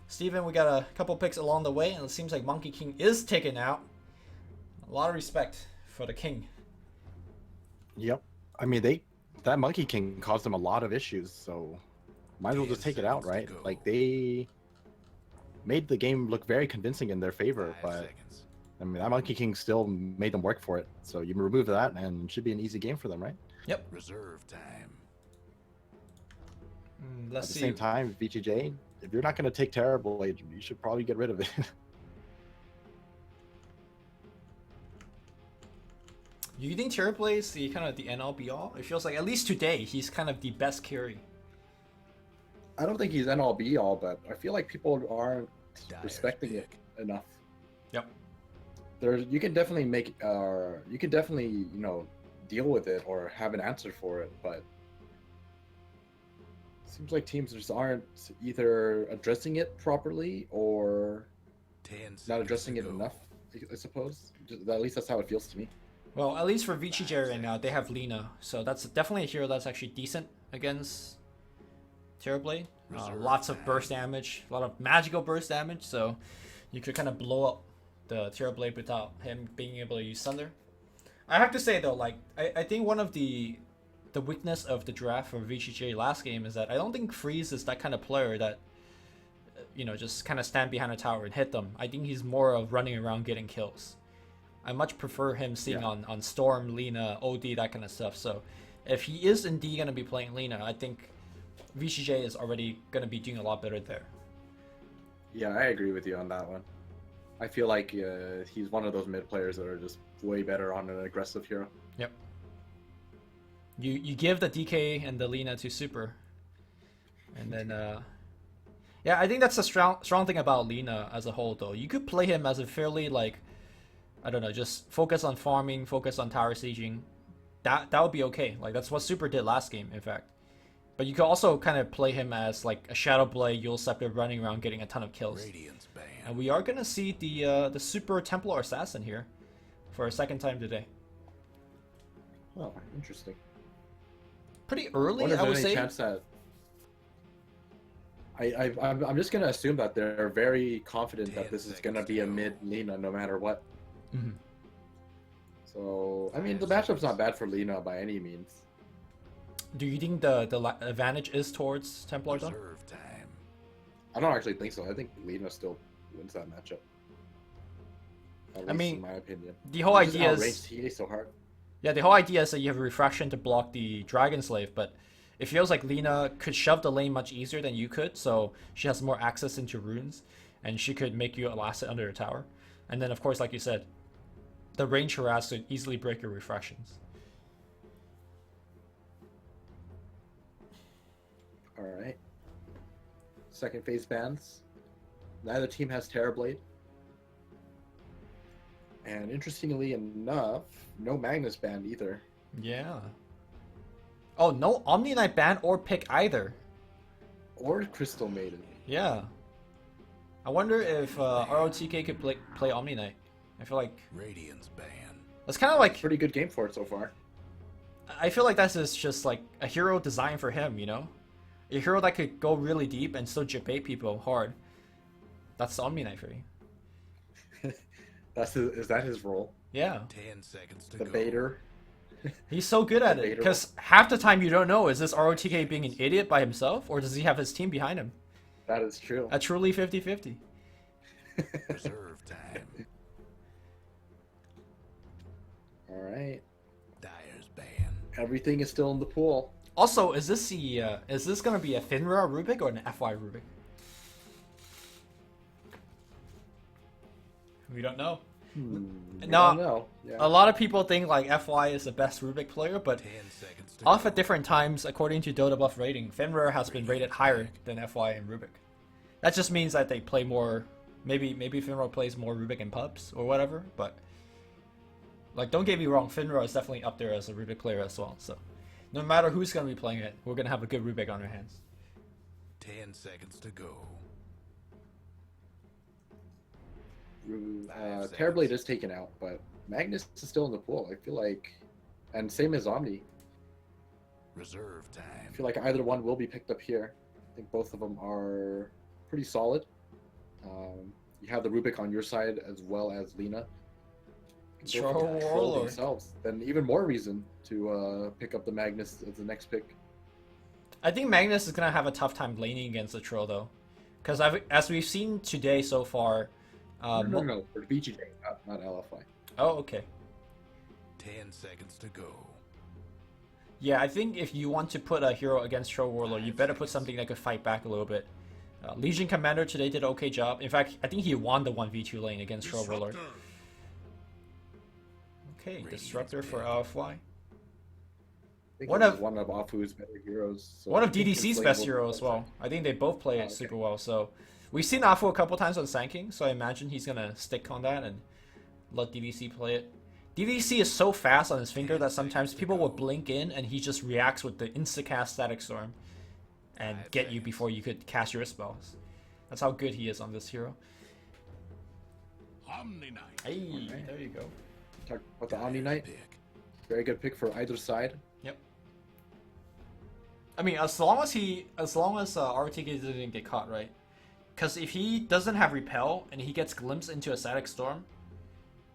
Steven, we got a couple picks along the way, and it seems like Monkey King is taken out. A lot of respect for the king. Yep. I mean, that Monkey King caused them a lot of issues, so might as well just take it out, right? Like, they made the game look very convincing in their favor, but I mean, that Monkey King still made them work for it. So you remove that, and it should be an easy game for them, right? Yep. Reserve time. Let's At the see. same time, VG.J, if you're not going to take Terrible, you should probably get rid of it. You think Terrible is the kind of the end all be all? It feels like at least today he's kind of the best carry. I don't think he's end all be all, but I feel like people aren't respecting it enough. Yep. You can definitely deal with it or have an answer for it, but it seems like teams just aren't either addressing it properly or not addressing it enough, I suppose. At least that's how it feels to me. Well, at least for Vici.J right now, they have Lina, so that's definitely a hero that's actually decent against Terrorblade. Lots of burst damage, a lot of magical burst damage, so you could kind of blow up the Terrorblade without him being able to use Thunder. I have to say though, like I think one of the weakness of the draft for Vici.J last game is that I don't think Freeze is that kind of player that just kind of stand behind a tower and hit them. I think he's more of running around getting kills. I much prefer him seeing on Storm, Lina, OD, that kind of stuff. So if he is indeed going to be playing Lina, I think Vici.J is already going to be doing a lot better there. Yeah, I agree with you on that one. I feel like he's one of those mid players that are just way better on an aggressive hero. Yep. You give the DK and the Lina to Super. And then, yeah, I think that's a strong thing about Lina as a whole, though. You could play him as a fairly, like, I don't know, just focus on farming, focus on tower sieging. That would be okay. Like, that's what Super did last game, in fact. But you could also kind of play him as, like, a Shadow Blade, Yule Scepter running around getting a ton of kills. And we are going to see the Super Templar Assassin here for a second time today. Oh, interesting. Pretty early, I would say. Chance that I'm just going to assume that they're very confident that this is going to be a mid Lina no matter what. Mm-hmm. So, I mean, the matchup's not bad for Lina by any means. Do you think the advantage is towards Templar, though? I don't actually think so. I think Lina still wins that matchup. At least in my opinion. The whole idea is TA so hard. Yeah, the whole idea is that you have a refraction to block the Dragon Slave, but it feels like Lina could shove the lane much easier than you could, so she has more access into runes, and she could make you last it under a tower. And then, of course, like you said, the range harass could easily break your refractions. Alright. Second phase bans. Neither team has Terrorblade. And interestingly enough, no Magnus ban either. Yeah. Oh, no Omni Knight ban or pick either. Or Crystal Maiden. Yeah. I wonder if ROTK could play Omni Knight. I feel like Radiance ban. That's kind of like pretty good game for it so far. I feel like that's just like a hero designed for him, you know? A hero that could go really deep and still bait people hard. That's the Omni Knight for you. Is that his role? Yeah. 10 seconds to the go. baiter. He's so good at it because half the time you don't know, is this ROTK being an idiot by himself or does he have his team behind him? That is true. A truly 50-50. Reserve time. Alright. Dyer's ban. Everything is still in the pool. Also, is this gonna be a Finra Rubik or an FY Rubik? We don't know. No, yeah. A lot of people think like FY is the best Rubik player, but off at different times, according to Dota buff rating, Finra has been rated higher than FY and Rubik. That just means that they play more. Maybe Finra plays more Rubik in pubs or whatever. But like, don't get me wrong, Finra is definitely up there as a Rubik player as well. So no matter who's gonna be playing it, we're gonna have a good Rubik on our hands. 10 seconds to go. Terrorblade is taken out, but Magnus is still in the pool. I feel like, and same as Omni. Reserve I time. feel like either one will be picked up here. I think both of them are pretty solid. You have the Rubik on your side as well as Lena. Troll Control Warlord. themselves. Then even more reason to pick up the Magnus as the next pick. I think Magnus is gonna have a tough time laning against the Troll though, because as we've seen today so far. No, for VG.J, not LFY. Oh, okay. 10 seconds to go. Yeah, I think if you want to put a hero against Troll Warlord, you better put something that could fight back a little bit. Legion Commander today did an okay job. In fact, I think he won the 1v2 lane against Troll Warlord. Okay, Disruptor for LFY. One of Afu's better heroes. So one of I think his DDC's lane best will be heroes as better. well. I think they both play it Okay. super well. So we've seen Afu a couple times on Sanking, so I imagine he's gonna stick on that and let DDC play it. DDC is so fast on his finger that sometimes people will blink in and he just reacts with the insta-cast Static Storm and get you before you could cast your spells. That's how good he is on this hero. Omni Knight. Hey, Alright. there you go. Talk about the Omni Knight. Pick. Very good pick for either side. Yep. I mean, as long as RTK didn't get caught, right? Because if he doesn't have repel and he gets glimpsed into a Static Storm,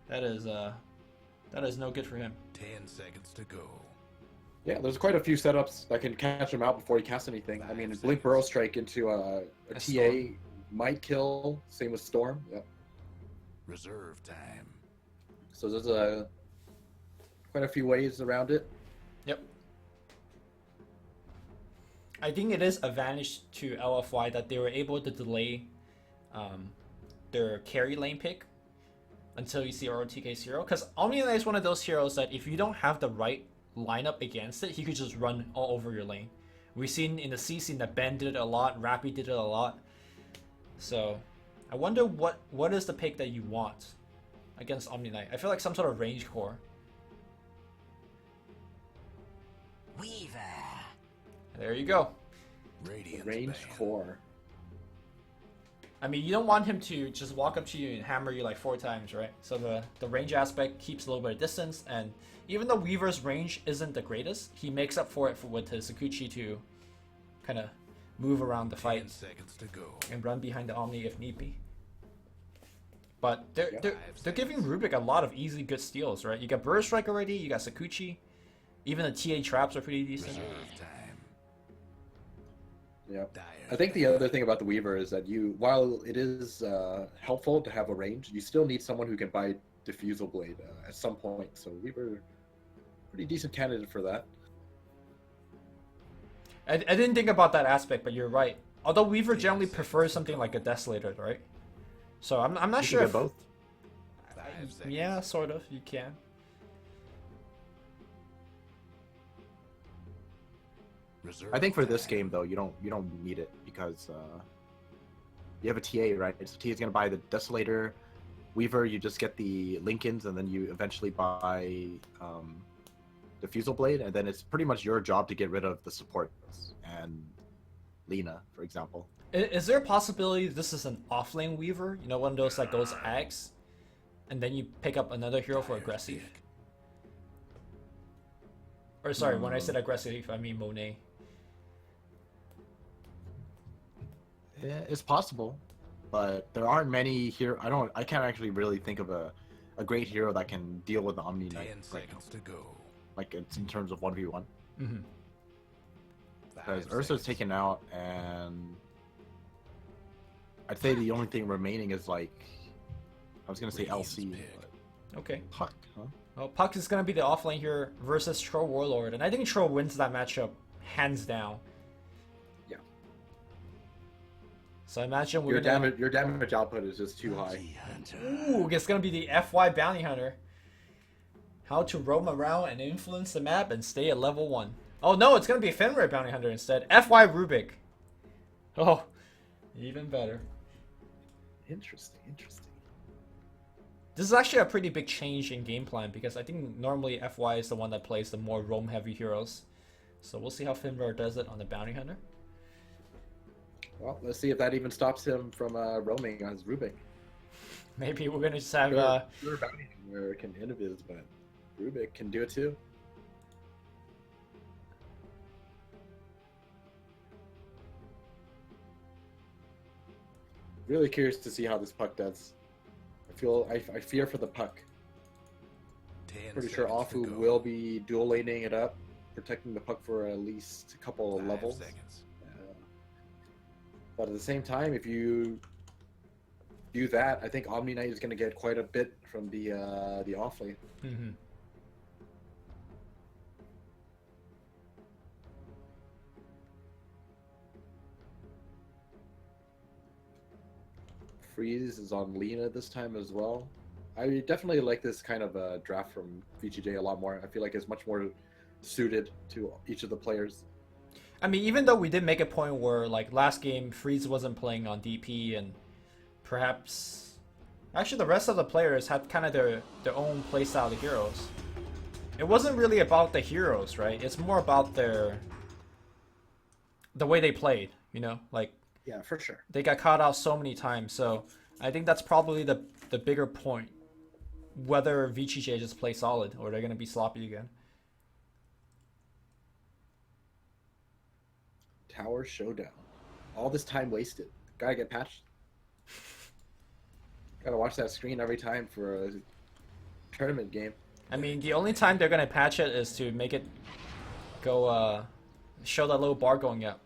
that is no good for him. 10 seconds to go. Yeah, there's quite a few setups that can catch him out before he casts anything. I mean, Blink Burrow Strike into a A TA Storm. might kill. Same with Storm. Yep. Reserve time. So there's quite a few ways around it. Yep. I think it is advantage to LFY that they were able to delay their carry lane pick until you see ROTK's hero. Because Omni Knight is one of those heroes that if you don't have the right lineup against it, he could just run all over your lane. We've seen in the C scene that Ben did it a lot, Rappy did it a lot. So I wonder what is the pick that you want against Omni Knight. I feel like some sort of range core. Weaver. There you go. Radiant's Range banned. core. I mean, you don't want him to just walk up to you and hammer you like 4 times, right? So the range aspect keeps a little bit of distance, and even though Weaver's range isn't the greatest, he makes up for it with his Sakuchi to kind of move around the 10 fight seconds to go. and run behind the Omni if need be. But they're Yeah. they're giving Rubik a lot of easy good steals, right? You got Burst Strike already, you got Sakuchi, even the TA traps are pretty decent. Reserve time. Yeah. Dyer's I think the banned. other thing about the Weaver is that while it is helpful to have a range, you still need someone who can buy Diffusal Blade at some point. So Weaver, pretty decent candidate for that. I didn't think about that aspect, but you're right. Although Weaver generally prefers something like a Desolator, right? So I'm not You sure can if get both. 5 seconds. yeah, sort of. You can. Reserve I think for this time. game though, you don't need it because you have a TA, right? So TA is gonna buy the Desolator, Weaver. You just get the Lincolns, and then you eventually buy the Fusel Blade, and then it's pretty much your job to get rid of the supports and Lena, for example. Is there a possibility this is an offlane Weaver? You know, one of those that goes Ags, and then you pick up another hero for Dyer's aggressive? pick. Or sorry, when I said aggressive, I mean Monet. Yeah, it's possible, but there aren't many here. I can't actually really think of a great hero that can deal with the Omni 10 Knight right now. seconds to go. Like it's in terms of 1v1. Mm-hmm. Because 5 Ursa's seconds. taken out, and I'd say the only thing remaining is like I was gonna say Radiant's LC, pick. but Okay. Puck, huh? Well, Puck is gonna be the offlane here versus Troll Warlord, and I think Troll wins that matchup hands down. Yeah. So I imagine we're Your gonna. damage output is just too high. Bounty hunter. Ooh, it's gonna be the FY Bounty Hunter. How to roam around and influence the map and stay at level 1. Oh no, it's gonna be a Fenrir Bounty Hunter instead. FY Rubik. Oh, even better. Interesting. This is actually a pretty big change in game plan because I think normally FY is the one that plays the more roam heavy heroes. So we'll see how Fenrir does it on the Bounty Hunter. Well, let's see if that even stops him from roaming on his Rubik. Maybe we're gonna just have Sure, Bounty Hunter can invis, but Rubik can do it too. Really curious to see how this puck does. I fear for the puck. 10 Pretty sure seconds to Afu go. will be dual laning it up, protecting the puck for at least a couple of 5 levels. seconds. But at the same time, if you do that, I think Omni Knight is going to get quite a bit from the off lane. Mm-hmm. Freeze is on Lena this time as well. I definitely like this kind of draft from VG.J a lot more. I feel like it's much more suited to each of the players. I mean, even though we did make a point where, like, last game, Freeze wasn't playing on DP, and perhaps... Actually, the rest of the players had kind of their own playstyle of heroes. It wasn't really about the heroes, right? It's more about the way they played, you know? Like, Yeah, for sure. they got caught out so many times, so I think that's probably the bigger point. Whether VG.J just play solid, or they're going to be sloppy again. Tower Showdown. All this time wasted. Gotta get patched. Gotta watch that screen every time for a tournament game. I mean, the only time they're going to patch it is to make it go, show that little bar going up.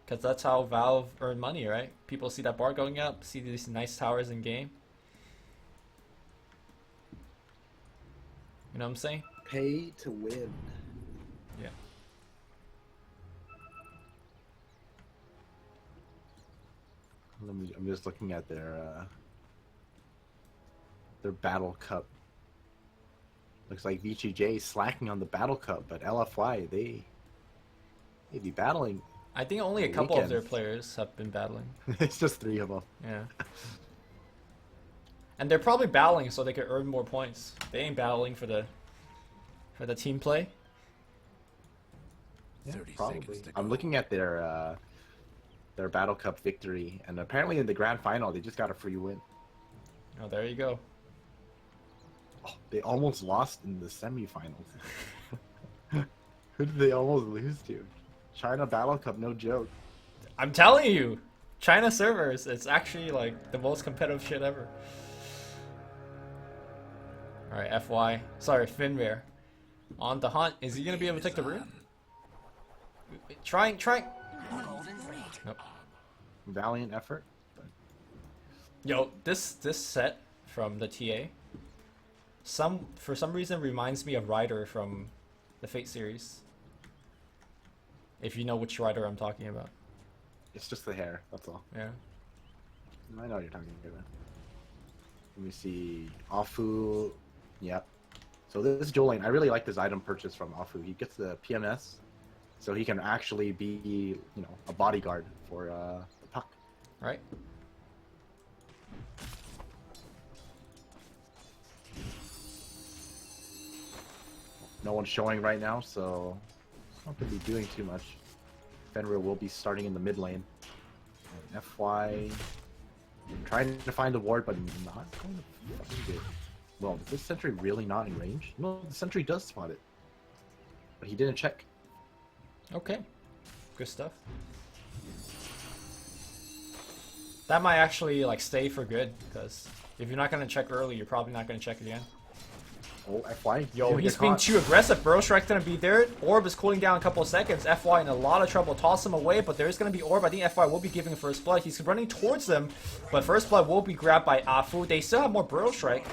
Because that's how Valve earn money, right? People see that bar going up, see these nice towers in game. You know what I'm saying? Pay to win. Yeah. I'm just looking at their Battle Cup. Looks like VG.J slacking on the Battle Cup, but LFY they be battling. I think only a couple of their players have been battling. It's just 3 of them. Yeah. And they're probably battling so they could earn more points. They ain't battling for the team play. Yeah, 30 probably. seconds to I'm go. looking at their Battle Cup victory, and apparently in the grand final they just got a free win. Oh, there you go. Oh, they almost lost in the semifinals. Who did they almost lose to? China Battle Cup, no joke. I'm telling you, China servers, it's actually like the most competitive shit ever. Alright, FY. Sorry, Finbear. On the hunt. Is he gonna be able to take the root? Trying. Golden Fleet. Nope. Valiant effort. Yo, this set from the TA, for some reason reminds me of Ryder from the Fate series. If you know which Ryder I'm talking about. It's just the hair, that's all. Yeah. I know what you're talking about. Let me see. Afu. Yep. So this dual lane, I really like this item purchase from Afu. He gets the PMS, so he can actually be, a bodyguard for the puck. Right? No one's showing right now, so not going to be doing too much. Fenrir will be starting in the mid lane. And FY trying to find the ward, but not going to find it. Well, is this sentry really not in range? No, the sentry does spot it, but he didn't check. Okay. Good stuff. That might actually like stay for good, because if you're not gonna check early, you're probably not gonna check again. Oh, FY. Yo, gonna he's get being caught. too aggressive. Burrow Strike's gonna be there. Orb is cooling down a couple of seconds. FY in a lot of trouble. Toss him away, but there is gonna be Orb. I think FY will be giving first blood. He's running towards them, but first blood will be grabbed by Afu. They still have more Burrow Strike.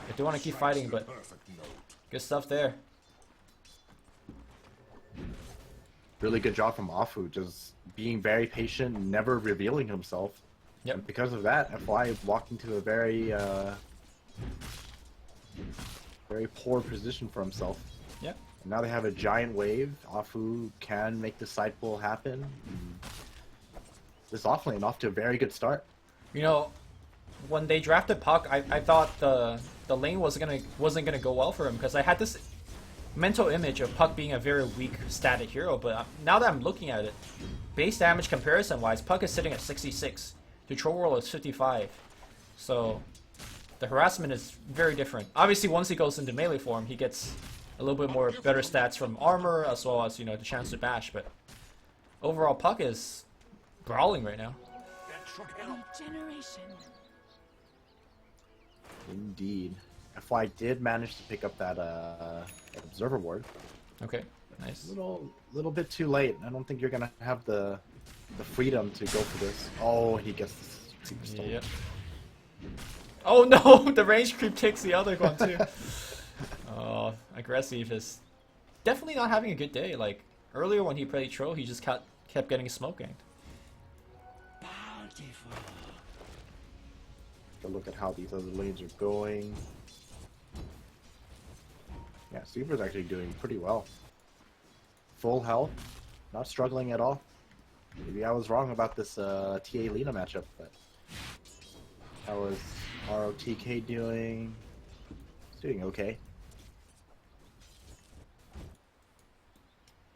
They do want to keep fighting, but good stuff there. Really good job from Afu, just being very patient, never revealing himself. Yep. And because of that, FY walked into a very poor position for himself. Yep. And now they have a giant wave. Afu can make the side pull happen. And this offlane off to a very good start. You know, when they drafted Puck, I thought the lane wasn't gonna go well for him, because I had this mental image of Puck being a very weak static hero. But now that I'm looking at it, base damage comparison wise, Puck is sitting at 66. The Troll Roll is 55. So the harassment is very different. Obviously, once he goes into melee form, he gets a little bit more better stats from armor, as well as, the chance to bash. But overall, Puck is brawling right now. Regeneration. Indeed. FY did manage to pick up that observer ward. Okay, nice. Little bit too late. I don't think you're gonna have the freedom to go for this. Oh, he gets the superstar. Yep. Oh no, the range creep takes the other one too. Oh, aggressive is definitely not having a good day. Like earlier when he played Troll, he just kept getting smoke ganked. Bountiful. Take a look at how these other lanes are going. Yeah, Super's actually doing pretty well. Full health, not struggling at all. Maybe I was wrong about this TA Lina matchup, but how was ROTK doing? It's doing okay.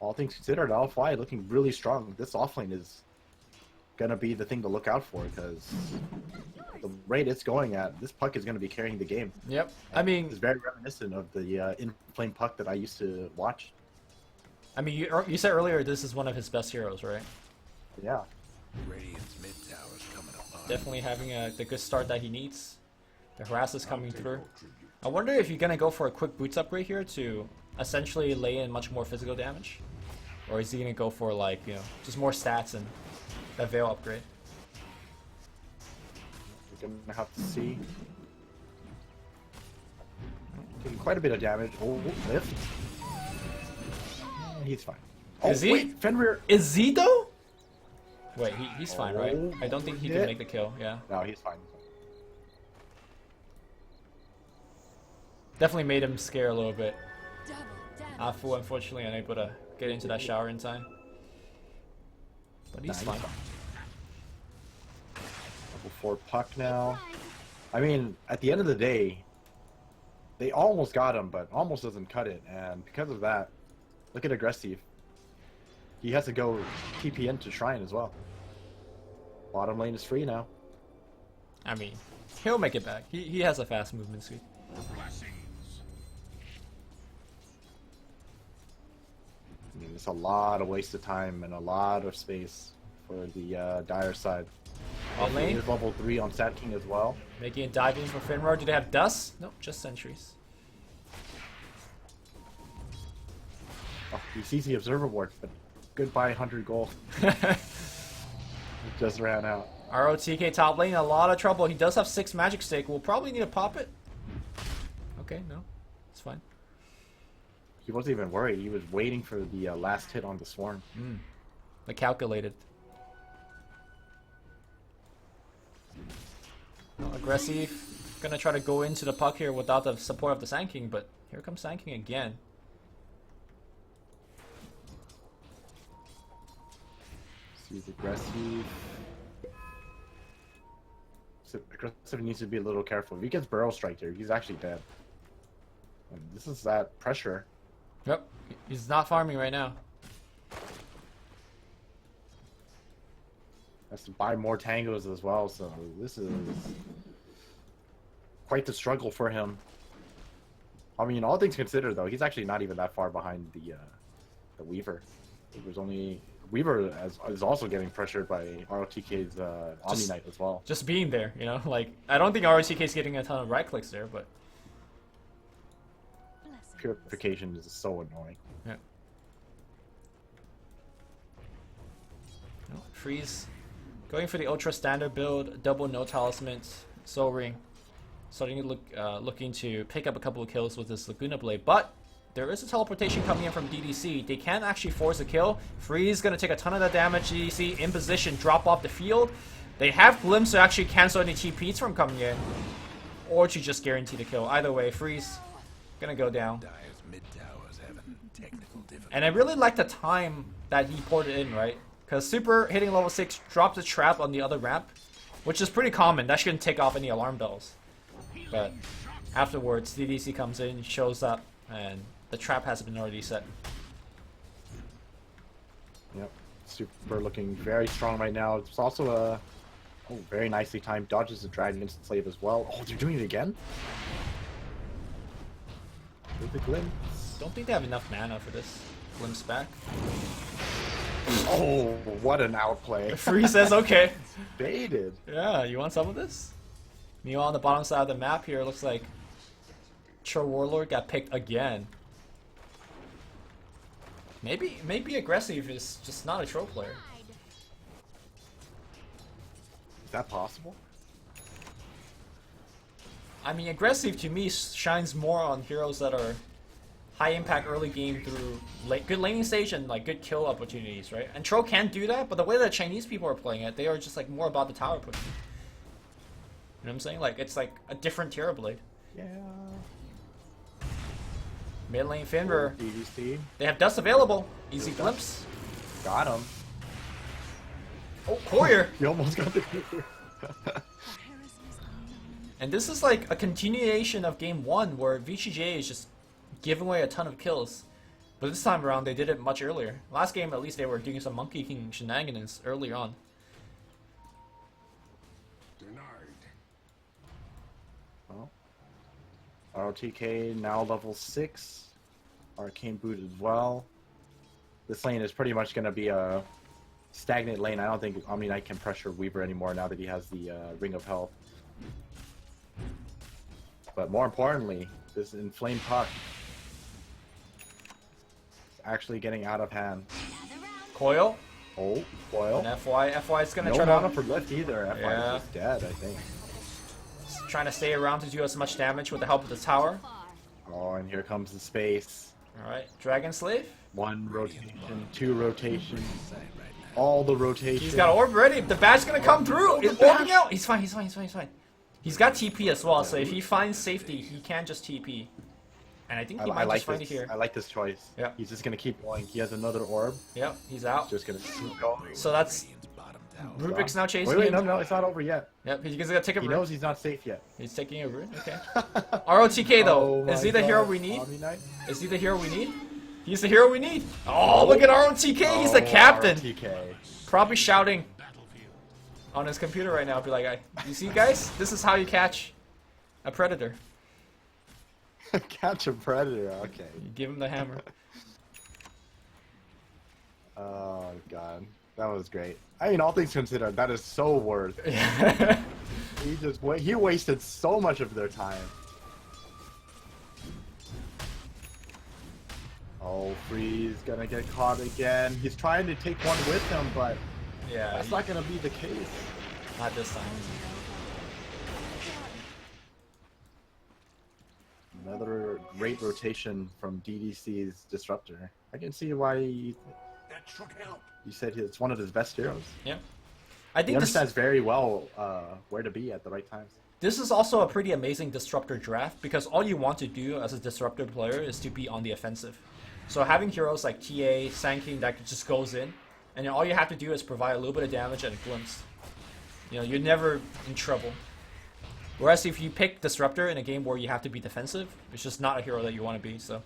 All things considered, LFY looking really strong. This offlane is gonna be the thing to look out for because the rate it's going at, this puck is gonna be carrying the game. Yep. I mean, it's very reminiscent of the in-flame puck that I used to watch. I mean, you said earlier this is one of his best heroes, right? Yeah. Radiant's mid tower's coming up. Definitely having the good start that he needs. The harass is coming through. I wonder if you're gonna go for a quick boots upgrade here to essentially lay in much more physical damage, or is he gonna go for like just more stats and that Veil upgrade? We're gonna have to see. Taking quite a bit of damage. Oh, lift. He's fine. Oh, Is he? Wait, Fenrir. Is he though? Wait, he's fine, right? Oh, I don't think he yeah. can make the kill. Yeah. No, he's fine. Definitely made him scare a little bit. Double damage. Afu, unfortunately, unable to get into that shower in time. But he's Nah, fine. Level 4 puck now. I mean, at the end of the day, they almost got him, but almost doesn't cut it. And because of that, look at aggressive. He has to go TP into Shrine as well. Bottom lane is free now. I mean, he'll make it back. He has a fast movement speed. I mean, it's a lot of wasted time and a lot of space for the Dire side. Bot lane, He's level 3 on Sat King as well. making a dive in for Finrar. Do they have dust? Nope, just sentries. Oh, he sees the Observer Ward, but goodbye 100 gold. It just ran out. ROTK top lane, a lot of trouble. He does have 6 magic stake. We'll probably need to pop it. Okay, no, it's fine. He wasn't even worried. He was waiting for the last hit on the Swarm. The calculated. Aggressive. Gonna try to go into the puck here without the support of the Sand King, but here comes Sand King again. He's aggressive. So aggressive needs to be a little careful. If he gets barrel strike here, he's actually dead. And this is that pressure. Yep, he's not farming right now. Has to buy more tangos as well, so this is quite the struggle for him. I mean, all things considered, though, he's actually not even that far behind the Weaver. Weaver is also getting pressured by ROTK's Omni Knight as well. Just being there, like I don't think ROTK is getting a ton of right clicks there, but Purification is so annoying. yeah. No, Freeze going for the ultra standard build, double no talismans, Soul Ring, starting to looking to pick up a couple of kills with this Laguna Blade, but there is a teleportation coming in from DDC. They can actually force a kill. Freeze gonna take a ton of that damage. DDC in position, drop off the field. They have Glimpse to actually cancel any TPs from coming in, or to just guarantee the kill. Either way, Freeze gonna go down. Dire's mid tower's having technical difficulties. And I really like the time that he poured it in, right? Because Super hitting level 6 drops a trap on the other ramp, which is pretty common. That shouldn't take off any alarm bells. But afterwards, DDC comes in, shows up, and the trap has been already set. Yep, Super looking very strong right now. It's also a very nicely timed dodges the Dragon Instant Slave as well. Oh, they're doing it again? With the Glimpse. Don't think they have enough mana for this. Glimpse back. Oh, what an outplay. Free says okay. Baited. Yeah, you want some of this? Meanwhile, on the bottom side of the map here, it looks like Troll Warlord got picked again. Maybe aggressive is just not a troll player. Is that possible? I mean, aggressive to me shines more on heroes that are high impact early game through good laning stage and like good kill opportunities, right? And troll can do that, but the way that Chinese people are playing it, they are just like more about the tower push. You know what I'm saying? Like it's like a different Terror Blade. Yeah. Mid lane Finver. DDC. They have dust available. Easy glimpse. Got him. Oh, Courier. You almost got the And this is like a continuation of game 1 where VG.J is just giving away a ton of kills. But this time around they did it much earlier. Last game at least they were doing some Monkey King shenanigans early on. Well, ROTK now level 6. Arcane boot as well. This lane is pretty much going to be a stagnant lane. I don't think Omni Knight can pressure Weaver anymore now that he has the Ring of Health. But more importantly, this inflamed puck is actually getting out of hand. Coil. Oh, Foil. And FY is gonna No try mana to for lift either. FY Yeah. is dead, I think. trying to stay around to do as much damage with the help of the tower. Oh, and here comes the space. Alright, Dragon Slave. 1 rotation, 2 rotation, all the rotation. He's got orb ready. The bad's gonna come through. He's orbing out. He's fine. He's got TP as well, so if he finds safety, he can just TP. And I think he might just find it here. I like this choice. Yeah. He's just gonna keep going. He has another orb. Yep, he's out. Just gonna keep going. So that's Rubik's now chasing Wait, him. no, it's not over yet. Yep, he's gonna take a He root. knows he's not safe yet. He's taking a root. Okay. ROTK though, Oh is he my the hero God. we need? Omni Knight? Is he the hero we need? He's the hero we need. Oh, look at ROTK. He's the captain. ROTK. Probably shouting on his computer right now. Be like, you see, guys, this is how you catch a predator. Catch a predator. Okay. You give him the hammer. Oh god, that was great. I mean, all things considered, that is so worth. He wasted so much of their time. Oh, Free's gonna get caught again. He's trying to take one with him, but Yeah, that's not gonna be the case. not this time. Another great rotation from DDC's Disruptor. I can see why you said it's one of his best heroes. Yeah, I He think this, understands very well where to be at the right times. this is also a pretty amazing disruptor draft because all you want to do as a disruptor player is to be on the offensive. So having heroes like TA, Sand that just goes in, and then all you have to do is provide a little bit of damage and a glimpse. You know, you're never in trouble. Whereas if you pick Disruptor in a game where you have to be defensive, it's just not a hero that you want to be. So,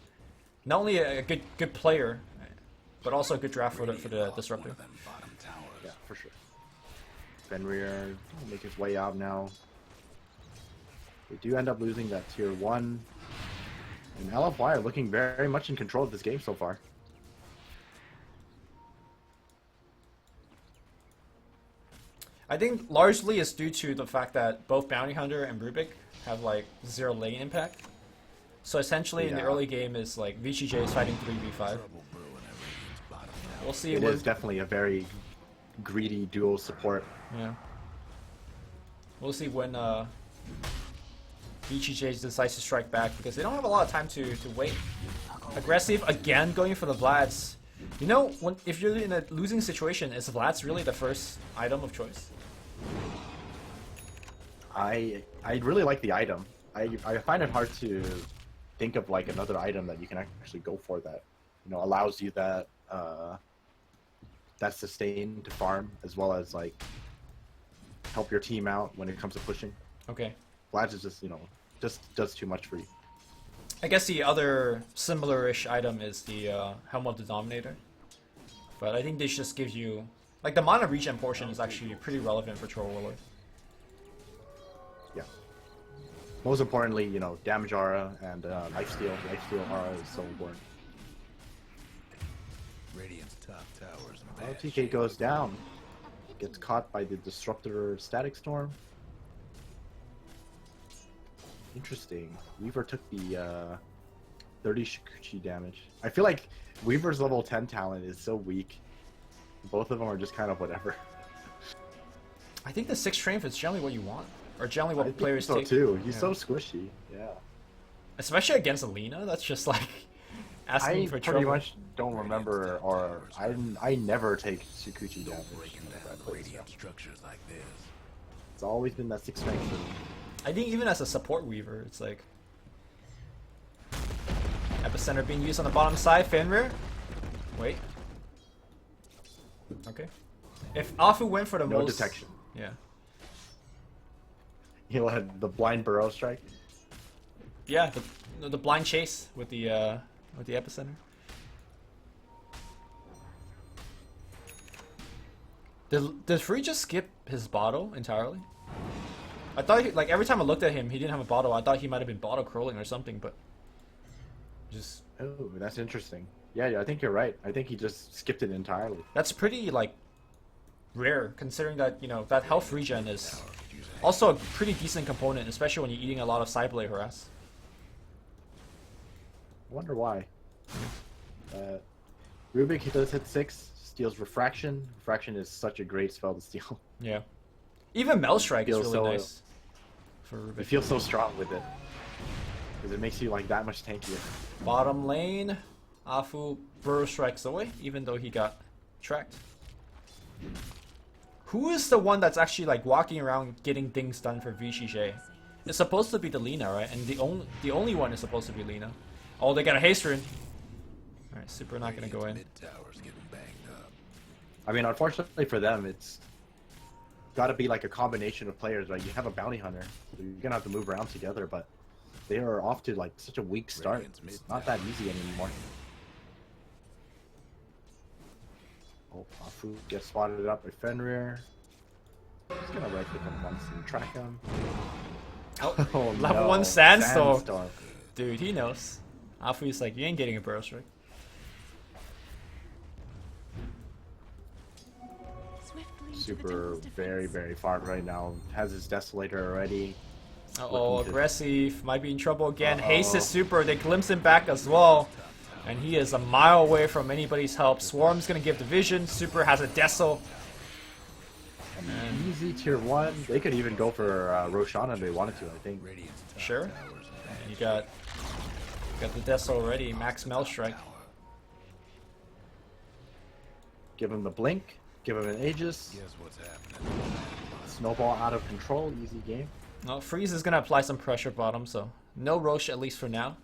not only a good player, but also a good draft for the Disruptor. Yeah, for sure. Fenrir will make his way out now. They do end up losing that tier 1. And LFY are looking very much in control of this game so far. I think largely it's due to the fact that both Bounty Hunter and Rubik have like 0 lane impact. So essentially in the Yeah. early game is like VG.J is fighting 3v5. We'll see. It is definitely a very greedy dual support. Yeah. We'll see when VG.J decides to strike back because they don't have a lot of time to wait. Aggressive again, going for the Vlads. You know, if you're in a losing situation, is Vlads really the first item of choice? I really like the item. I find it hard to think of like another item that you can actually go for that, you know, allows you that that sustain to farm as well as like help your team out when it comes to pushing. Okay. Vlad is just, you know, just does too much for you. I guess the other similar-ish item is the Helm of the Dominator. But I think this just gives you... Like, the mana regen portion is actually pretty relevant for Troll Warlord. Yeah. Most importantly, you know, damage aura and lifesteal. Lifesteal aura is so important. Radiant's top towers and bash. TK goes down. Gets caught by the Disruptor Static Storm. Interesting. Weaver took the 30 Shikuchi damage. I feel like Weaver's level 10 talent is so weak. Both of them are just kind of whatever. I think the 6 strength is generally what you want, or generally I what think players so take. too. He's Yeah. so squishy. Yeah. Especially against Alina, that's just like asking I for pretty trouble. much don't remember, or I never take Shikuchi damage. Breaking down radiant structures like this. It's always been that 6 strength for me. I think even as a support Weaver, it's like Epicenter being used on the bottom side, Fenrir. Wait. Okay. If Afu went for the No most detection. Yeah. He'll have the blind burrow strike. Yeah, the blind chase with the Epicenter. Did Free just skip his bottle entirely? I thought like every time I looked at him, he didn't have a bottle. I thought he might have been bottle curling or something, but just Oh, that's interesting. Yeah, I think you're right. I think he just skipped it entirely. that's pretty like rare considering that that health regen is also a pretty decent component, especially when you're eating a lot of side blade harass. I wonder why. Rubik, he does hit 6, steals Refraction. Refraction is such a great spell to steal. Yeah. Even Mel Strike is Feels really so- nice for You Rubik. feel so strong with it. Because it makes you like that much tankier. Bottom lane, Afu burrow strikes away, even though he got tracked. Who is the one that's actually like walking around getting things done for VG.J? It's supposed to be the Lina, right? And the only one is supposed to be Lina. Oh, they got a haste rune. Alright, super not gonna go in. Mid towers getting banged up. I mean, unfortunately for them, it's got to be like a combination of players, right? You have a bounty hunter, so you're gonna have to move around together, but they are off to like such a weak start. Radiant's It's mid not that easy anymore. Oh, Afu gets spotted up by Fenrir. He's gonna right click him once and track him. Oh, Oh, level no. 1 Sandstorm. Sandstorm. Dude, he knows. Afu's like, you ain't getting a burrow strike. Super very far right now. Has his Desolator already. Uh-oh, Looking to- aggressive. Might be in trouble again. Uh-oh. Haste is super. They glimpse him back as well. And he is a mile away from anybody's help. Swarm's gonna give the vision. Super has a Deso. Easy tier 1. They could even go for Roshan if they wanted to, I think. Radiant's top Sure. towers and And you got the Deso already. Max Mel Strike. Give him the blink. Give him an Aegis. guess what's happening. Snowball out of control. Easy game. Well, Freeze is gonna apply some pressure bottom, so no Roche at least for now.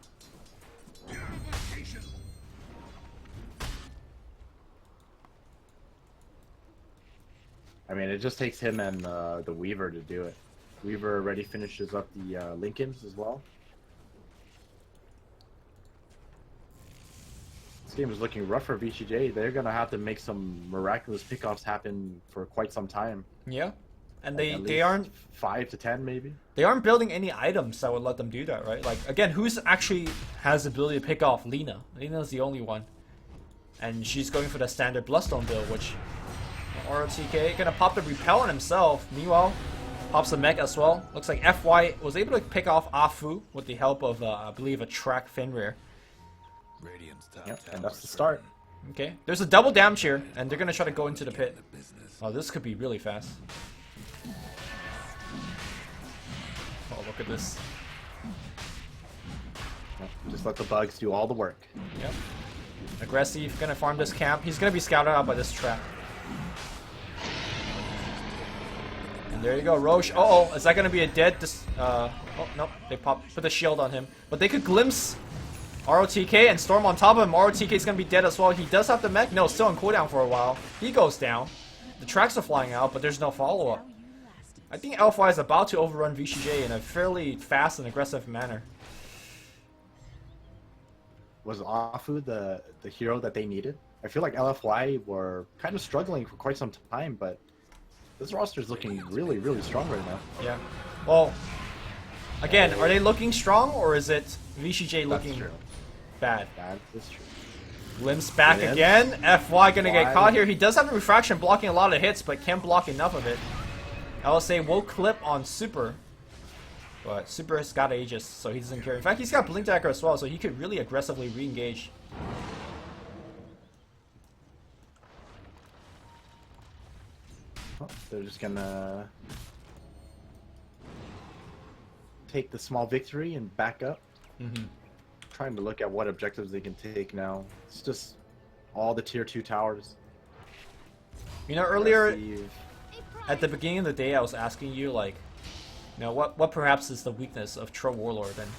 I mean, it just takes him and the Weaver to do it. Weaver already finishes up the Lincolns as well. This game is looking rough for VG.J. They're gonna have to make some miraculous pickoffs happen for quite some time. Yeah. And Like, at they least aren't 5 to 10 maybe. They aren't building any items that would let them do that, right? Like, again, who's actually has the ability to pick off Lina? Lina's the only one. And she's going for the standard Bloodstone build, which ROTK gonna pop the Repel on himself. Meanwhile, pops the mech as well. Looks like FY was able to pick off Afu with the help of, I believe, a track Fenrir. Radiant's top Yep, towers and that's the burning. start. Okay, there's a double damage here, and they're gonna try to go into the pit. The business. Oh, this could be really fast. Oh, look at this. Yep, just let the bugs do all the work. Yep. Aggressive, gonna farm this camp. He's gonna be scouted out by this trap. And there you go, Roche. Uh-oh, is that gonna be a dead? Oh, nope, they put the shield on him. But they could glimpse ROTK and Storm on top of him. ROTK is gonna be dead as well. He does have the mech. No, still on cooldown for a while. He goes down. The tracks are flying out, but there's no follow-up. I think LFY is about to overrun VG.J in a fairly fast and aggressive manner. Was Afu the hero that they needed? I feel like LFY were kind of struggling for quite some time, but this roster is looking really strong right now. Yeah. Well, again, are they looking strong or is it VG.J That's looking true. bad? That is true. Glimpse back Glimpse. again. FY gonna get Why? caught here. He does have the refraction blocking a lot of hits, but can't block enough of it. LSA will clip on Super. But Super has got Aegis, so he doesn't care. In fact, he's got Blink Dagger as well, so he could really aggressively re-engage. Oh, they're just gonna take the small victory and back up. Trying to look at what objectives they can take now. It's just all the tier 2 towers. You know, earlier Receive. at the beginning of the day, I was asking you, like, you know, what perhaps is the weakness of Troll Warlord, and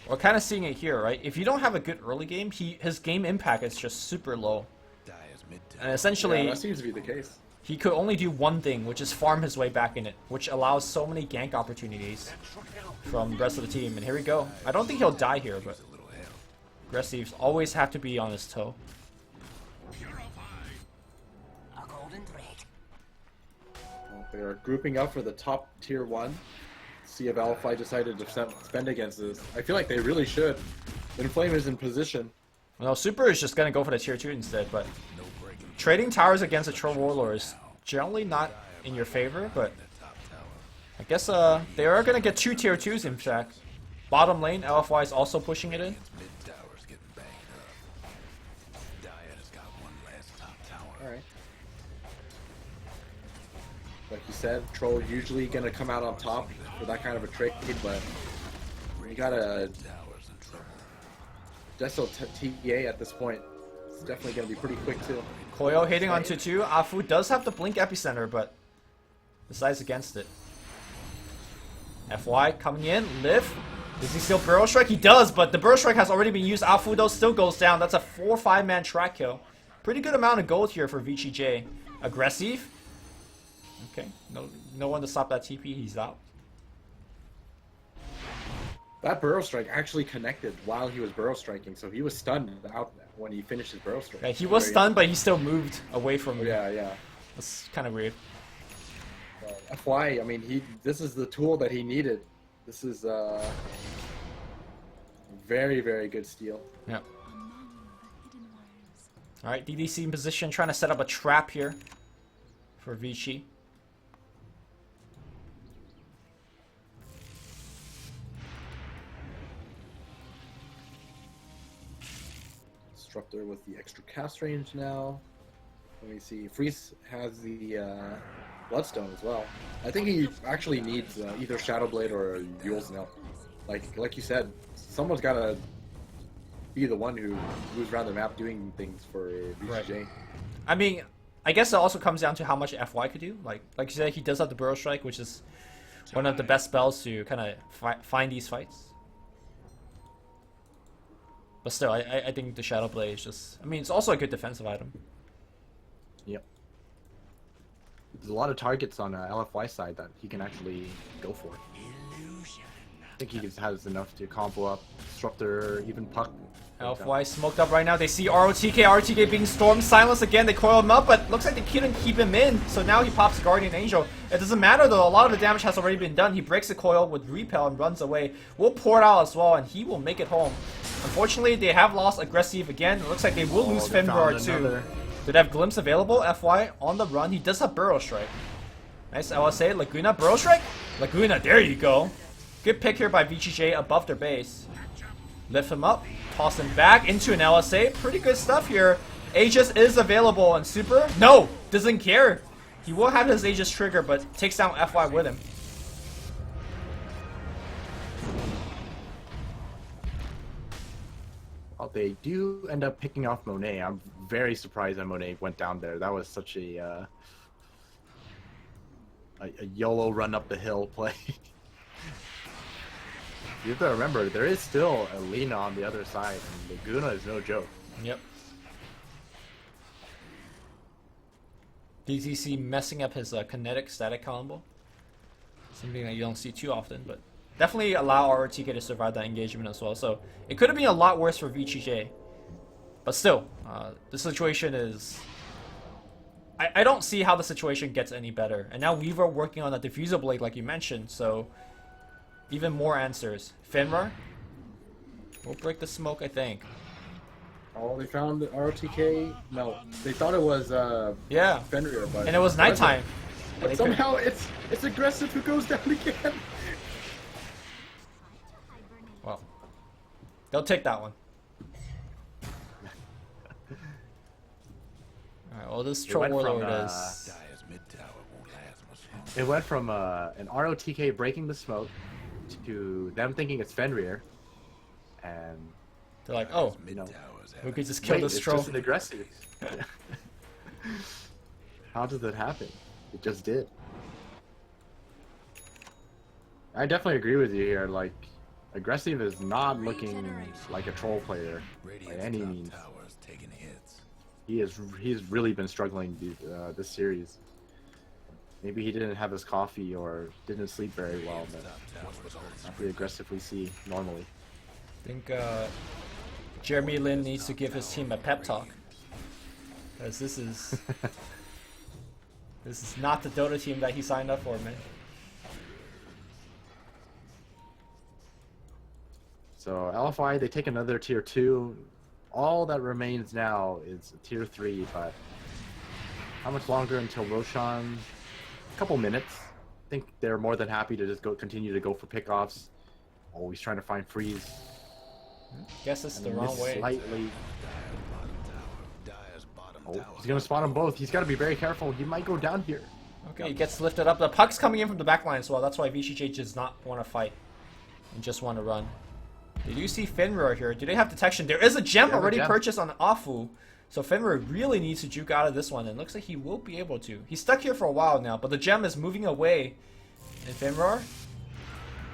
we're kind of seeing it here, right? If you don't have a good early game, his game impact is just super low, Dire's mid tower. and essentially Yeah, that seems to be the case. he could only do one thing, which is farm his way back in it, which allows so many gank opportunities from the rest of the team. And here we go. I don't think he'll die here, but A little help. Aggressives always have to be on his toe. A golden thread. Well, they are grouping up for the top tier 1. See if Alpha decided to spend against this. I feel like they really should. Inflame is in position. Well, Super is just gonna go for the tier 2 instead, but No breaking trading towers against a Troll Warlord is generally not in your favor, but the top tower. I guess they are gonna get 2 tier 2s in fact. Bottom lane, LFY is also pushing it in. Its mid tower's getting banged up. Dire has got one last top tower. Alright. Like you said, Troll usually gonna come out on top for that kind of a trade, but you gotta Tower's in trouble. Deso TA at this point. It's definitely gonna be pretty quick too. Koyo hitting onto 2. Afu does have the blink epicenter, but decides against it. FY coming in, lift. Does he still Burrow Strike? He does, but the Burrow Strike has already been used. Afu though still goes down. That's a 4-5 man track kill. Pretty good amount of gold here for Vici.J. Aggressive. Okay, no one to stop that TP. He's out. That burrow strike actually connected while he was burrow striking, so he was stunned out when he finished his burrow strike. Yeah, he was stunned, but he still moved away from him. Yeah. That's kind of weird. FY, I mean, this is the tool that he needed. This is very, very good steal. Yeah. Alright, DDC in position, trying to set up a trap here for Vici. Disruptor with the extra cast range now. Let me see. Freeze has the Bloodstone as well. I think he actually needs either Shadowblade or Yule's Knell. Like you said, someone's got to be the one who moves around the map doing things for VG.J. Right. I mean, I guess it also comes down to how much FY could do. Like you said, he does have the Burrow Strike, which is one of the best spells to kind of find these fights. But still, I think the Shadow Blade is just... I mean, it's also a good defensive item. Yep. There's a lot of targets on LFY side that he can actually go for. I think he has enough to combo up Disruptor, even Puck. LFY smoked up right now. They see ROTK being stormed. Silence again. They coil him up, but looks like they couldn't keep him in. So now he pops Guardian Angel. It doesn't matter though. A lot of the damage has already been done. He breaks the coil with Repel and runs away. We'll pour it out as well, and he will make it home. Unfortunately, they have lost Aggressive again. It looks like they will lose they found Finbar too. another. Did have Glimpse available? FY on the run. He does have Burrow Strike. Nice LSA. Laguna Burrow Strike? Laguna, there you go. Good pick here by VG.J above their base. Lift him up. Toss him back into an LSA. Pretty good stuff here. Aegis is available on Super. No! Doesn't care. He will have his Aegis trigger, but takes down FY with him. Well, they do end up picking off Monet. I'm very surprised that Monet went down there. That was such a YOLO run up the hill play. You have to remember, there is still a Lina on the other side, and Laguna is no joke. Yep. DTC messing up his kinetic static combo. Something that you don't see too often, but definitely allow ROTK to survive that engagement as well. So it could have been a lot worse for VG.J. But still, the situation is... I don't see how the situation gets any better. And now Weaver working on a Diffusal Blade like you mentioned, so... Even more answers. Finrar? We'll break the smoke, I think. Oh, they found ROTK. No, they thought it was Yeah. Fenrir, but And it was nighttime. But They somehow it's aggressive who goes down again. Well, they'll take that one. Alright, well this Troll went from, Warlord is... Dire's mid tower won't last much longer. It went from an ROTK breaking the smoke to them thinking it's Fenrir, and They're like, oh, Mid know, towers we have could just kill wait, this it's troll. just an aggressive. How did that happen? It just did. I definitely agree with you here. Like, aggressive is not looking like a troll player by Radiant's any top means. towers taking hits. He's really been struggling this series. Maybe he didn't have his coffee or didn't sleep very well, but Top towers not the aggressive we see normally. I think Jeremy Lin needs to give his team a pep talk. Because this is... this is not the Dota team that he signed up for, man. So LFI, they take another tier 2. All that remains now is tier 3, but how much longer until Roshan? A couple minutes. I think they're more than happy to just continue to go for pickoffs. Always trying to find freeze. Guess it's the And wrong miss way. slightly. Dire's bottom Oh, tower. he's gonna spot them both. He's got to be very careful. He might go down here. Okay, he gets lifted up. The puck's coming in from the back line as well. That's why Vici.J does not want to fight and just want to run. Did you see Fenrir here? Do they have detection? There is a gem They have a already gem. purchased on Afu. So Fenrir really needs to juke out of this one. And looks like he will be able to. He's stuck here for a while now, but the gem is moving away. And Fenrir?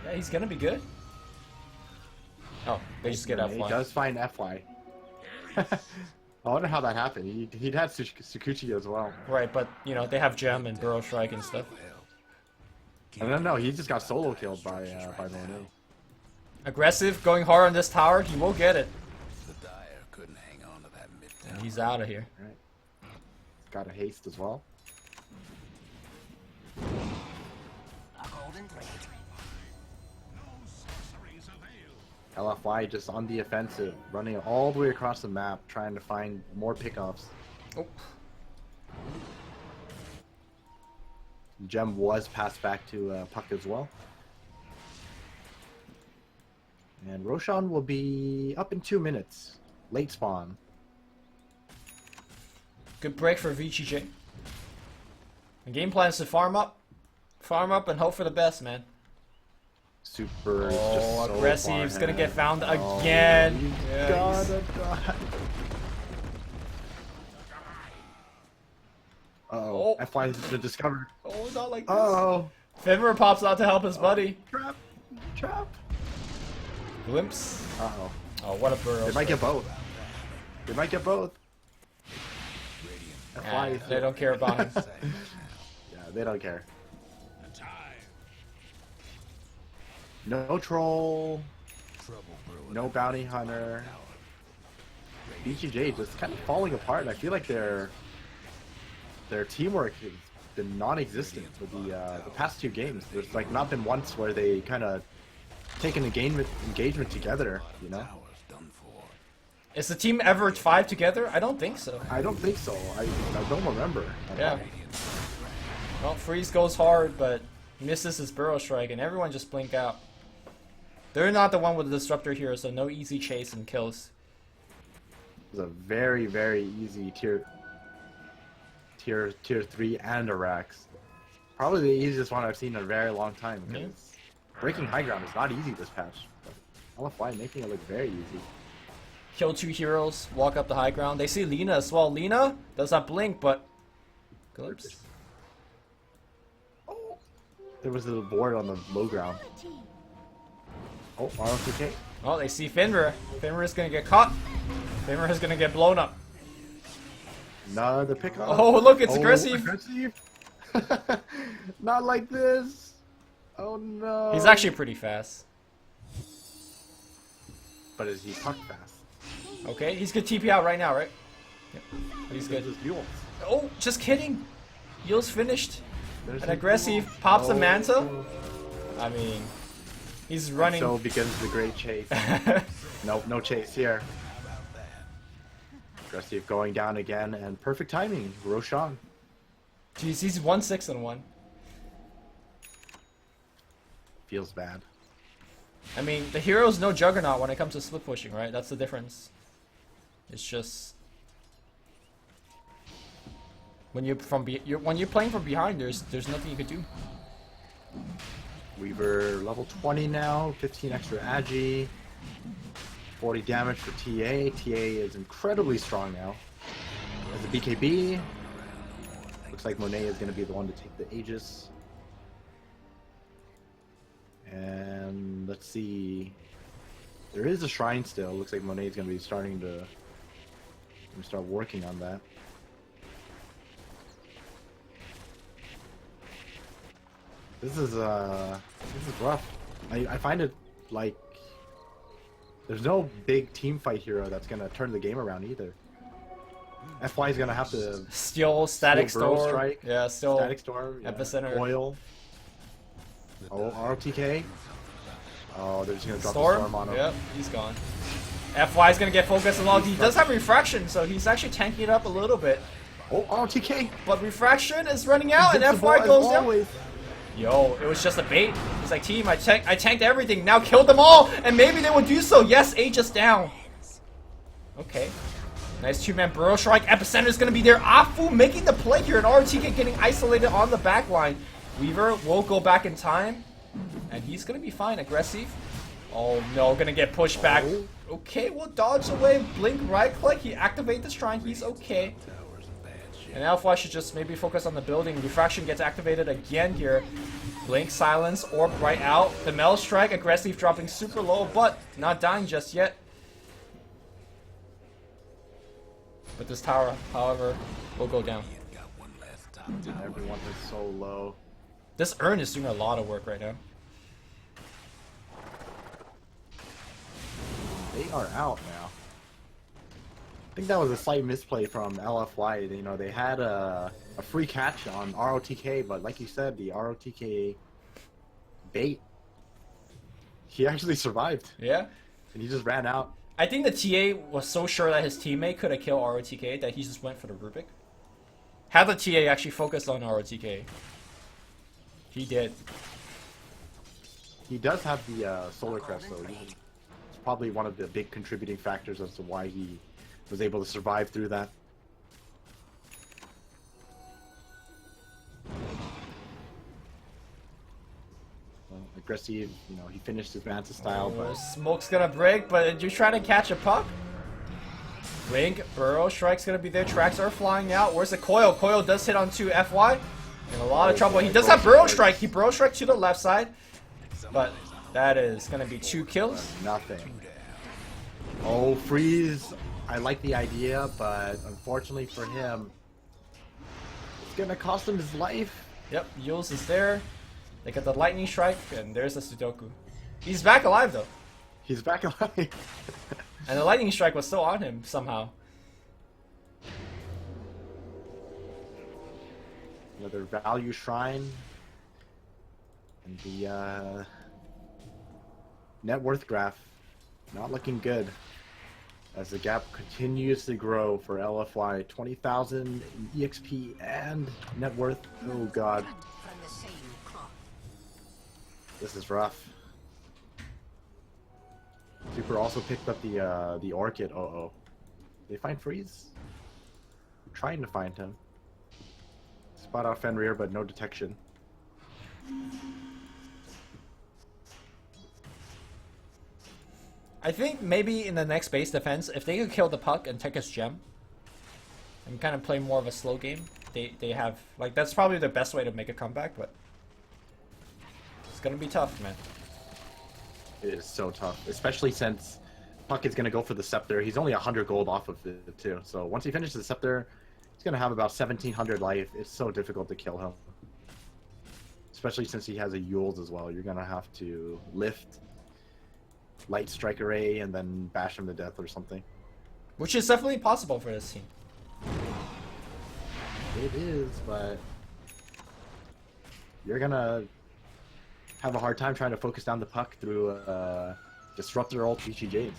Yeah, he's going to be good. Oh, they just get He F1. does find FY. I wonder how that happened. He'd had Sukuchi as well. Right, but, you know, they have gem and Burrow Strike and stuff. I don't know. He just got solo killed by Monet. Aggressive, going hard on this tower. He will get it. The Dire couldn't hang on to that mid And tower. he's out of here. Right. Got a haste as well. A golden thread. LFY just on the offensive, running all the way across the map, trying to find more pickoffs. Oh. Gem was passed back to Puck as well. And Roshan will be up in 2 minutes. Late spawn. Good break for Vici.J. The game plan is to farm up and hope for the best, man. Super. Oh, just so aggressive. far He's gonna get ahead. found Oh, again. you Yeah, gotta die. Uh-oh. Oh. FY has been discovered. Oh, not like this. Uh-oh. Fenrir pops out to help his buddy. Trap. Trap. Glimpse. Uh-oh. Oh, what a burrow. They might get both. They might get both. Ah, FY. they don't care about him. Yeah, they don't care. No troll. No bounty hunter. VG.J just kind of falling apart. I feel like their teamwork has been non-existent for the past 2 games. There's like not been once where they kind of taken engagement together. You know. Tower's done for. Is the team ever 5 together? I don't think so. I don't think so. I don't remember. Yeah. Well, Freeze goes hard, but misses his Burrow Strike, and everyone just blink out. They're not the one with the Disruptor here, so no easy chase and kills. It's a very, very easy tier 3 and a Rax. Probably the easiest one I've seen in a very long time. Because breaking high ground is not easy this patch. But LFY making it look very easy. Kill 2 heroes, walk up the high ground. They see Lina as well. Lina does not blink, but glimpse. Oh, there was a little board on the low ground. Oh, ROTK. Oh, they see Fenrir. Fenrir is gonna get caught. Fenrir is gonna get blown up. Another pickup. Oh, look, it's aggressive. Not like this. Oh no. He's actually pretty fast. But is he puck fast? Okay, he's good TP out right now, right? Yep. He's good. There's Yule. Oh, just kidding. Yule's finished. There's An a aggressive Yule. pops a Oh. Manta. I mean, he's running. So begins the great chase. Nope, no chase here. Aggressive going down again, and perfect timing. Roshan. Jeez, he's 1-6-1. Feels bad. I mean, the hero's no juggernaut when it comes to split pushing, right? That's the difference. It's just when you're playing from behind, there's nothing you could do. Weaver level 20 now, 15 extra agi, 40 damage for TA. TA is incredibly strong now. As a BKB, looks like Monet is going to be the one to take the Aegis. And let's see, there is a shrine still. Looks like Monet is going to be starting to start working on that. This is rough. I find it like there's no big team fight hero that's gonna turn the game around either. FY is gonna have to Steal Static Burrow Storm. Strike, Yeah, still Static Storm, yeah, Epicenter. Oil. Oh, ROTK. Oh, they're just gonna drop the Storm. storm on him. Yep, he's gone. FY is gonna get focused a lot. He does have refraction, so he's actually tanking it up a little bit. Oh, ROTK. But refraction is running out, and Invincible FY as goes down. always. Yo, it was just a bait. He's like, team, I tanked everything. Now kill them all, and maybe they would do so. Yes, Aegis down. Okay. Nice two-man Burrow Strike. Epicenter's gonna be there. Afu making the play here, and RTK getting isolated on the back line. Weaver will go back in time, and he's gonna be fine. Aggressive. Oh no, gonna get pushed back. Okay, we'll dodge away. Blink right click. He activates the shrine. He's okay. And Alpha should just maybe focus on the building. Refraction gets activated again here. Blink, silence, orb right out. The Mel Strike, aggressive, dropping super low, but not dying just yet. But this tower, however, will go down. Everyone is so low. This urn is doing a lot of work right now. They are out now. I think that was a slight misplay from LFY. You know, they had a free catch on ROTK, but like you said, the ROTK bait, he actually survived. Yeah. And he just ran out. I think the TA was so sure that his teammate could have killed ROTK that he just went for the Rubik. Had the TA actually focused on ROTK. He did. He does have the Solar Crest, so it's probably one of the big contributing factors as to why he was able to survive through that. Well, aggressive, you know, he finished his Manta style, Oh, but Smoke's gonna break, but you're trying to catch a puck. Blink, Burrow Strike's gonna be there. Tracks are flying out. Where's the Coil? Coil does hit onto FY. In a lot of trouble. He does have Burrow Strike. He Burrow Strike to the left side. But that is gonna be 2 kills. nothing. Oh, Freeze. I like the idea, but unfortunately for him, it's gonna cost him his life. Yep, Yules is there. They got the Lightning Strike, and there's the Sudoku. He's back alive though. He's back alive. And the Lightning Strike was still on him somehow. Another value shrine. And the net worth graph not looking good as the gap continues to grow for LFY. 20,000 in EXP and net worth. Oh god, From the same cloth. this is rough. Super also picked up the Orchid. Uh-oh. They find Freeze? I'm trying to find him. Spot out Fenrir, but no detection. I think maybe in the next base defense, if they could kill the puck and take his gem, and kind of play more of a slow game, they have, like, that's probably the best way to make a comeback, but it's gonna be tough, man. It is so tough, especially since Puck is going to go for the Scepter. He's only 100 gold off of it, too. So once he finishes the Scepter, he's going to have about 1,700 life. It's so difficult to kill him. Especially since he has a Yules as well. You're going to have to lift, Light Strike Array, and then bash him to death or something. Which is definitely possible for this team. It is, but you're going to have a hard time trying to focus down the puck through Disruptor ult VG.Js.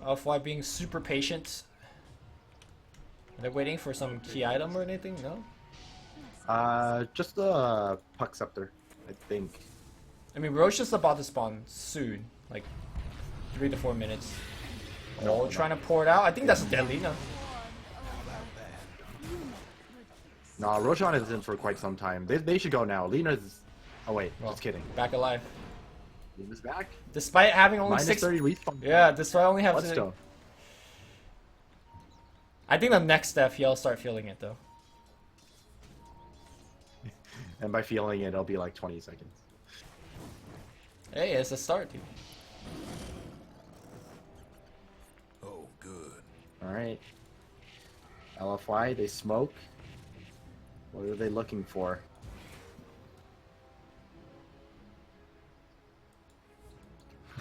LFY being super patient. Are they waiting for some key item or anything? No? Just a puck scepter, I think. I mean, Roche is about to spawn soon. Like, 3 to 4 minutes. Oh, trying to pour it out. I think that's a dead Lina. Nah, Roshan is in for quite some time. They should go now. Lina's... Oh wait, Well, just kidding. Back alive. Lina's back. Despite having only Minus 6... 30 respawn. Yeah, despite only having... Bloodstone. I think the next step, he'll start feeling it though. And by feeling it, it'll be like 20 seconds. Hey, it's a start, dude. Oh, good. Alright. LFY, they smoke. What are they looking for?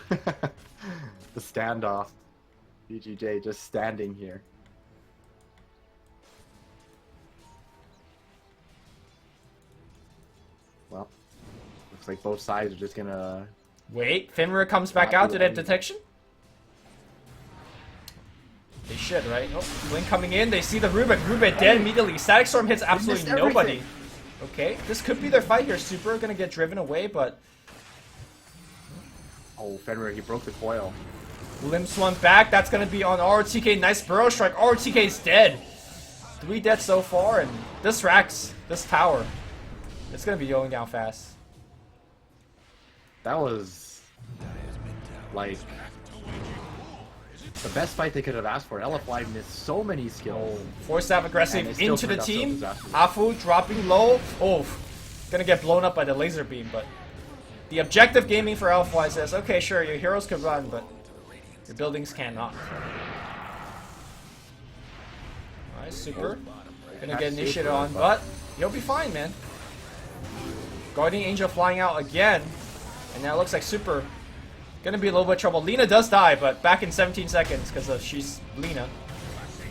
The standoff. VG.J just standing here. Well, looks like both sides are just gonna... Wait, Fenrir comes back out to that detection? They should, right? Oh, Blink coming in, they see the Ruben. Ruben dead immediately. Static Storm hits absolutely nobody. Okay, this could be their fight here. Super gonna get driven away, but... Oh, Fenrir, he broke the coil. Limb swung back, that's gonna be on RTK. Nice burrow strike. RTK's dead. 3 dead so far, and this racks, this tower, it's gonna be going down fast. That was... like... the best fight they could have asked for. LFY missed so many skills. Force staff And aggressive it still into the turned out so team. disastrous. Afu dropping low. Oh, gonna get blown up by the laser beam, but the objective gaming for LFY says, okay, sure, your heroes could run, but your buildings cannot. Alright, Super. Gonna get initiated on, but you'll be fine, man. Guardian Angel flying out again. And now it looks like Super gonna be a little bit of trouble. Lina does die, but back in 17 seconds because she's Lina.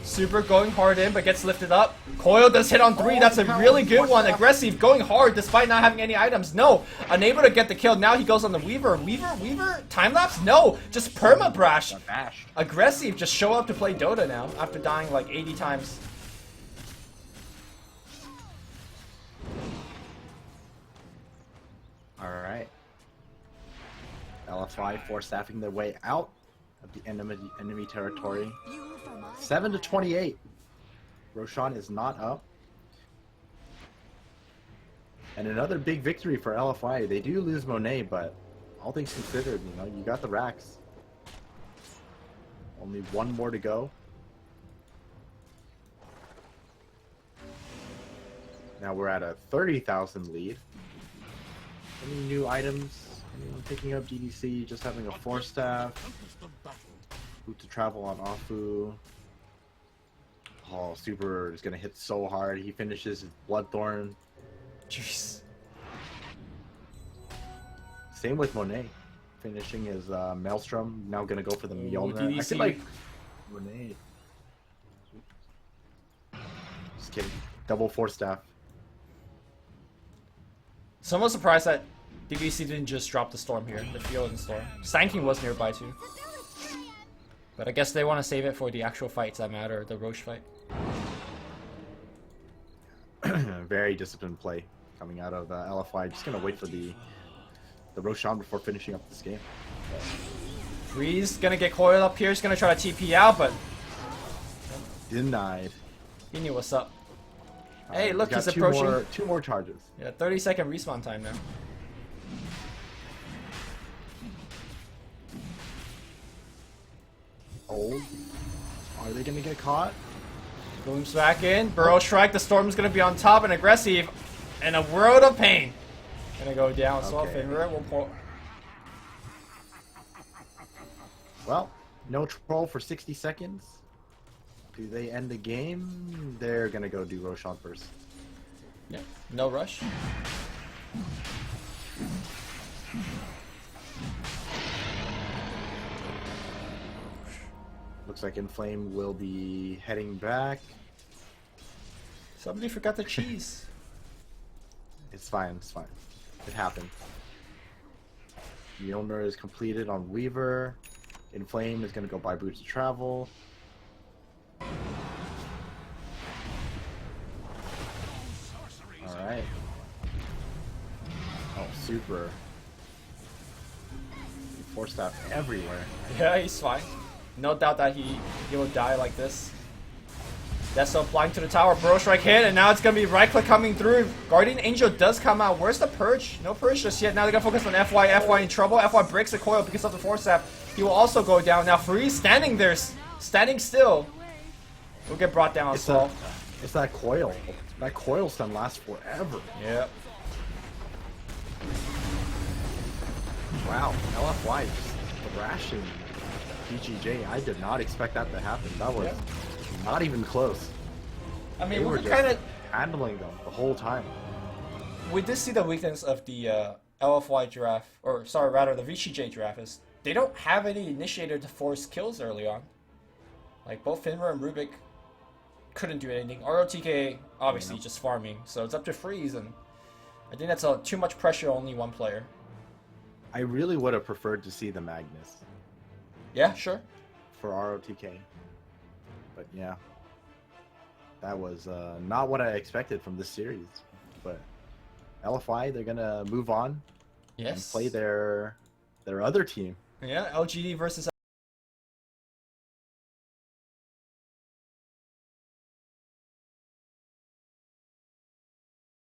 Super going hard in, but gets lifted up. Coil does hit on 3. That's a really good one. Aggressive, going hard despite not having any items. No, unable to get the kill. Now he goes on the Weaver. Weaver? Time lapse? No, just perma brash. Aggressive, just show up to play Dota now after dying like 80 times. Alright. LFY force staffing their way out of the enemy territory. 7 to 28. Roshan is not up. And another big victory for LFY. They do lose Monet, but all things considered, you know, you got the racks. Only one more to go. Now we're at a 30,000 lead. Any new items? Anyone picking up DDC? Just having a force staff. Boot to travel on Afu. Oh, Super is gonna hit so hard. He finishes his Bloodthorn. Jeez. Same with Monet. Finishing his Maelstrom. Now gonna go for the Mjolnir. I DDC. feel like Monet. Just kidding. Double force staff. Somewhat surprised that DVC didn't just drop the Storm here, the Field and Storm. Stanking was nearby too. But I guess they want to save it for the actual fights that matter, the Roche fight. Very disciplined play coming out of LFY. Just gonna wait for the Roshan before finishing up this game. Freeze gonna get coiled up here. He's gonna try to TP out, but Denied. he knew what's up. Hey, look, got he's approaching. Two more charges. Yeah, 30-second respawn time now. Oh, are they gonna get caught? Booms back in. Burrow strike. The Storm's gonna be on top and aggressive. And a world of pain. Gonna go down. So Okay. Fenrir will pull. Well, no troll for 60 seconds. Do they end the game? They're gonna go do Roshan first. Yeah, no rush. Looks like Inflame will be heading back. Somebody forgot the cheese. It's fine, it's fine. It happened. Mjolnir is completed on Weaver. Inflame is gonna go buy boots to travel. All right. Oh, super. Force staff everywhere. Yeah, he's fine. No doubt that he will die like this. That's applying to the tower. Bro strike hit, and now it's gonna be right click coming through. Guardian Angel does come out. Where's the purge? No purge just yet. Now they're gonna focus on FY. FY in trouble. FY breaks the coil because of the force staff. He will also go down. Now Freeze standing there, standing still. Will get brought down as well. It's that coil. That coil stun lasts forever. Yep. Wow, LFY just thrashing VG.J. I did not expect that to happen. That was not even close. I mean, They we were could just kind of. handling them the whole time. We did see the weakness of the LFY draft, or sorry, rather the Vici draft is they don't have any initiator to force kills early on. Like both Finver and Rubik couldn't do anything. ROTK obviously just farming, so it's up to Freeze, and I think that's too much pressure on only one player. I really would have preferred to see the Magnus Yeah, sure. for ROTK. But yeah, that was not what I expected from this series. But LFI, they're gonna move on and Yes. play their other team. Yeah, LGD versus